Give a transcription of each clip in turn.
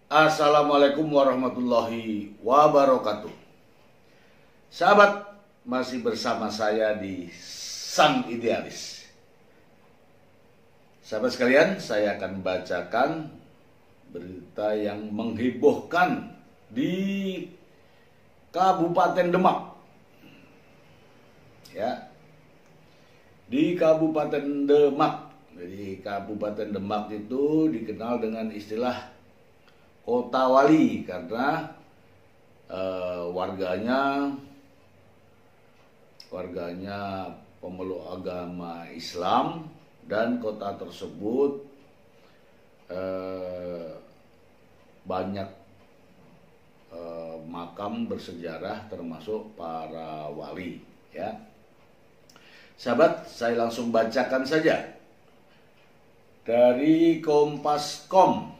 Assalamualaikum warahmatullahi wabarakatuh. Sahabat, masih bersama saya di Sang Idealis. Sahabat sekalian, saya akan bacakan berita yang menghebohkan di Kabupaten Demak. Ya, di Kabupaten Demak. Jadi Kabupaten Demak itu dikenal dengan istilah Kota Wali karena warganya pemeluk agama Islam, dan kota tersebut banyak makam bersejarah termasuk para wali. Ya, sahabat, saya langsung bacakan saja dari Kompas.com.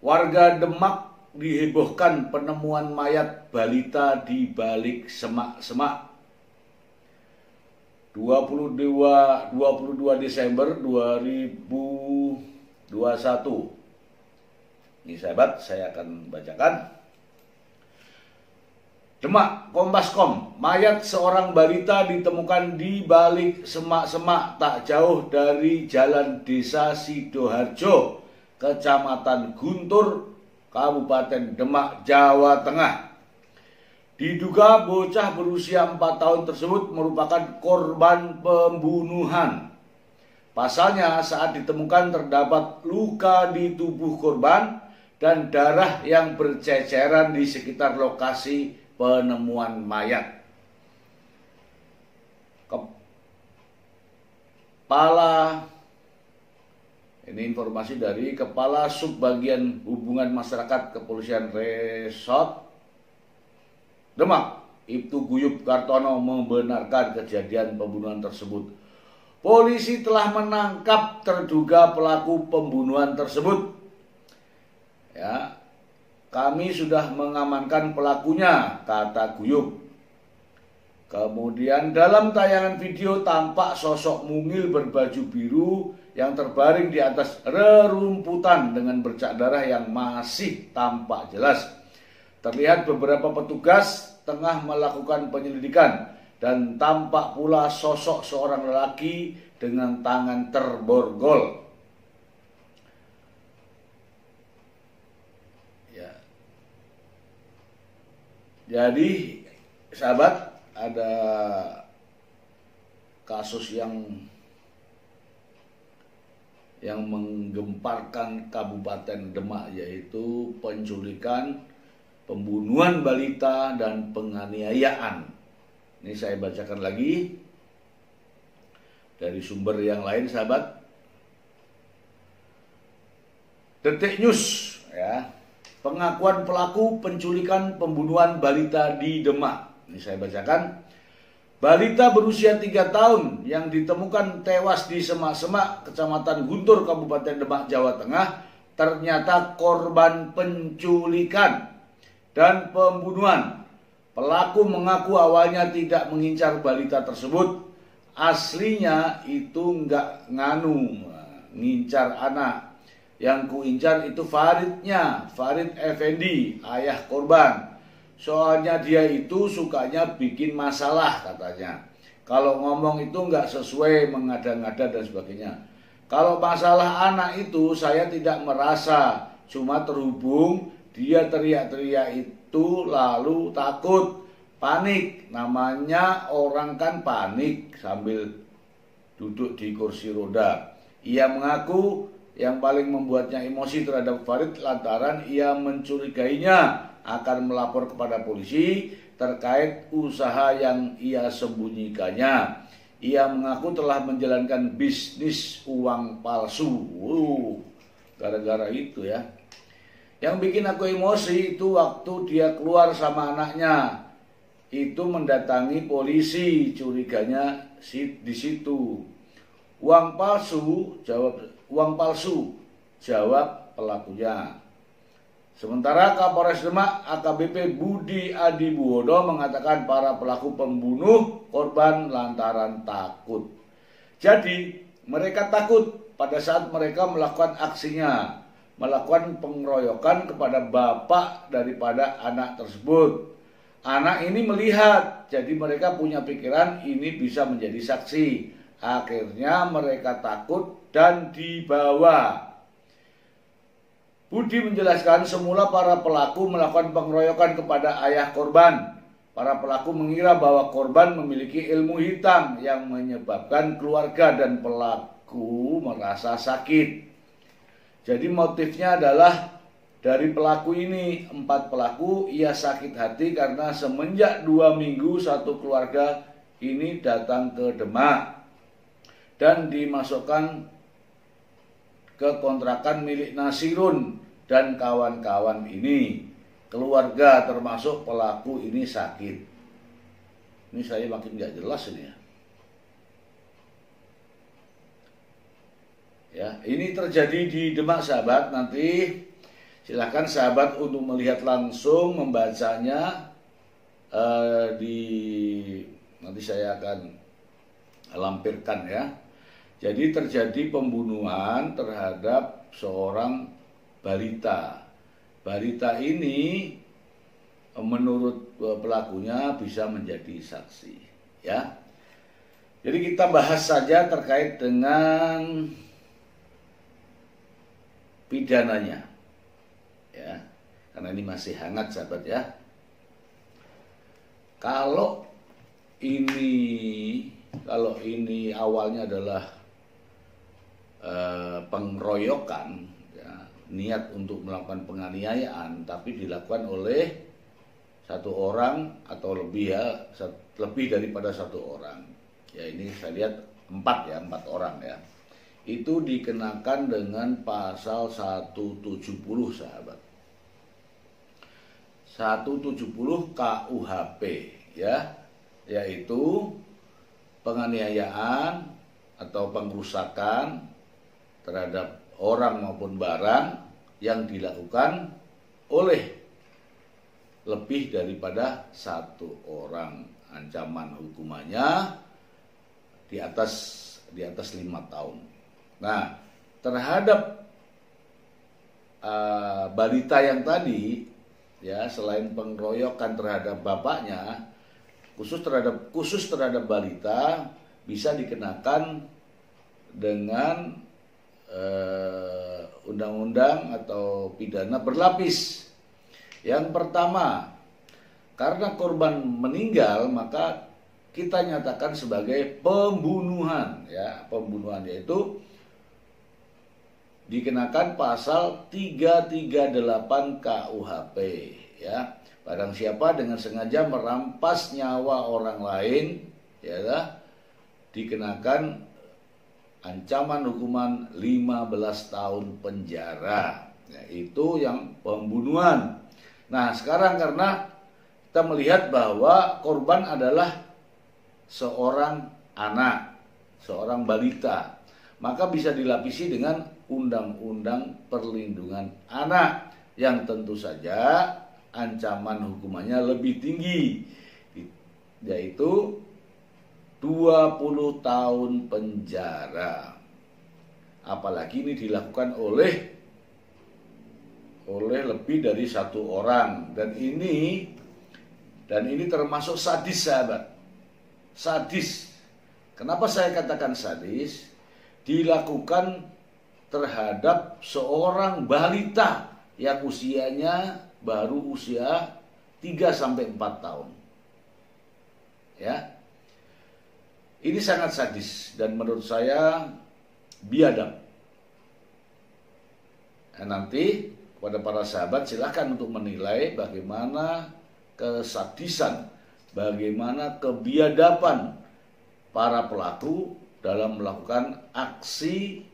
Warga Demak dihebohkan penemuan mayat balita di balik semak-semak. 22 Desember 2021. Ini sahabat, saya akan bacakan. Demak, Kompas.com. Mayat seorang balita ditemukan di balik semak-semak tak jauh dari Jalan Desa Sidoharjo, Kecamatan Guntur, Kabupaten Demak, Jawa Tengah. Diduga bocah berusia 4 tahun tersebut merupakan korban pembunuhan. Pasalnya saat ditemukan terdapat luka di tubuh korban dan darah yang berceceran di sekitar lokasi penemuan mayat. Ini informasi dari Kepala Subbagian Hubungan Masyarakat Kepolisian Resort Demak, Ibtu Guyup Kartono, membenarkan kejadian pembunuhan tersebut. Polisi telah menangkap terduga pelaku pembunuhan tersebut. Ya, kami sudah mengamankan pelakunya, kata Guyup. Kemudian dalam tayangan video tampak sosok mungil berbaju biru yang terbaring di atas rerumputan dengan bercak darah yang masih tampak jelas. Terlihat beberapa petugas tengah melakukan penyelidikan dan tampak pula sosok seorang lelaki dengan tangan terborgol. Ya. Jadi, sahabat, ada kasus yang menggemparkan Kabupaten Demak, yaitu penculikan, pembunuhan balita, dan penganiayaan. Ini saya bacakan lagi dari sumber yang lain, sahabat. Detik News, ya. Pengakuan pelaku penculikan pembunuhan balita di Demak. Ini saya bacakan. Balita berusia 3 tahun yang ditemukan tewas di semak-semak Kecamatan Guntur, Kabupaten Demak, Jawa Tengah, ternyata korban penculikan dan pembunuhan. Pelaku mengaku awalnya tidak mengincar balita tersebut. Aslinya itu nggak ngincar anak. Yang kuincar itu Faridnya, Farid Effendi, ayah korban. Soalnya dia itu sukanya bikin masalah, katanya. Kalau ngomong itu nggak sesuai, mengada-ngada dan sebagainya. Kalau masalah anak itu saya tidak merasa, cuma terhubung dia teriak-teriak itu lalu takut, panik. Namanya orang kan panik sambil duduk di kursi roda. Ia mengaku yang paling membuatnya emosi terhadap Farid lantaran ia mencurigainya akan melapor kepada polisi terkait usaha yang ia sembunyikannya. Ia mengaku telah menjalankan bisnis uang palsu. Gara-gara itu ya. Yang bikin aku emosi itu waktu dia keluar sama anaknya. Itu mendatangi polisi, curiganya di situ. Uang palsu, jawab pelakunya. Sementara Kapolres Demak AKBP Budi Adibuwono mengatakan para pelaku pembunuh korban lantaran takut. Jadi mereka takut pada saat mereka melakukan aksinya. melakukan pengeroyokan kepada bapak daripada anak tersebut. Anak ini melihat, jadi mereka punya pikiran ini bisa menjadi saksi. Akhirnya mereka takut dan dibawa. Budi menjelaskan semula para pelaku melakukan pengeroyokan kepada ayah korban. Para pelaku mengira bahwa korban memiliki ilmu hitam yang menyebabkan keluarga dan pelaku merasa sakit. Jadi motifnya adalah dari pelaku ini, 4 pelaku, ia sakit hati karena semenjak 2 minggu satu keluarga ini datang ke Demak dan dimasukkan ke kontrakan milik Nasirun dan kawan-kawan ini. Keluarga termasuk pelaku ini sakit. Ini saya makin nggak jelas ini ya. Ya, ini terjadi di Demak sahabat. Nanti silakan sahabat untuk melihat langsung, membacanya. Nanti saya akan lampirkan ya. Jadi terjadi pembunuhan terhadap seorang balita. Balita ini menurut pelakunya bisa menjadi saksi ya. Jadi kita bahas saja terkait dengan pidananya ya, karena ini masih hangat sahabat ya. Kalau ini awalnya adalah pengeroyokan ya, niat untuk melakukan penganiayaan, tapi dilakukan oleh satu orang atau lebih ya, lebih daripada satu orang ya. Ini saya lihat 4 orang ya. Itu dikenakan dengan pasal 170 sahabat. 170 KUHP ya, yaitu penganiayaan atau pengrusakan terhadap orang maupun barang yang dilakukan oleh lebih daripada satu orang. Ancaman hukumannya di atas 5 tahun. Nah, terhadap balita yang tadi ya, selain pengeroyokan terhadap bapaknya, khusus terhadap balita bisa dikenakan dengan undang-undang atau pidana berlapis. Yang pertama, karena korban meninggal maka kita nyatakan sebagai pembunuhan ya. Pembunuhan yaitu dikenakan pasal 338 KUHP ya. Barang siapa dengan sengaja merampas nyawa orang lain ya, dikenakan ancaman hukuman 15 tahun penjara. Ya, itu yang pembunuhan. Nah, sekarang karena kita melihat bahwa korban adalah seorang anak, seorang balita, maka bisa dilapisi dengan Undang-Undang Perlindungan Anak yang tentu saja ancaman hukumannya lebih tinggi, yaitu 20 tahun penjara. Apalagi ini dilakukan oleh lebih dari satu orang, dan ini termasuk sadis sahabat. Sadis. Kenapa saya katakan sadis? Dilakukan terhadap seorang balita yang usianya baru usia 3-4 tahun. Ya. Ini sangat sadis dan menurut saya biadab. Nah, nanti kepada para sahabat silakan untuk menilai bagaimana kesadisan, bagaimana kebiadaban para pelaku dalam melakukan aksi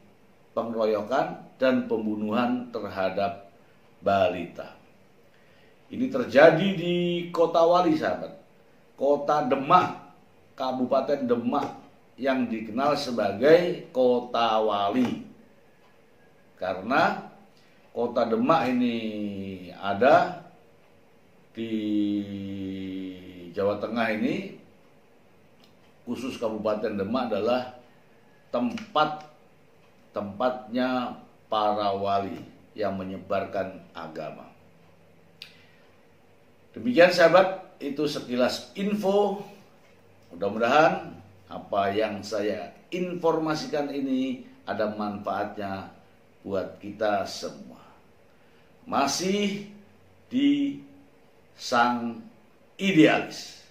pengeroyokan dan pembunuhan terhadap balita. Ini terjadi di Kota Wali sahabat, Kota Demak, Kabupaten Demak yang dikenal sebagai Kota Wali. Karena Kota Demak ini ada di Jawa Tengah ini, khusus Kabupaten Demak adalah tempatnya para wali. yang menyebarkan agama. Demikian sahabat, itu sekilas info. Mudah-mudahan apa yang saya informasikan ini ada manfaatnya buat kita semua. Masih di sang idealis.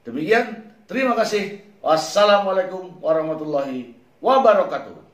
Demikian, terima kasih. Wassalamualaikum warahmatullahi wabarakatuh.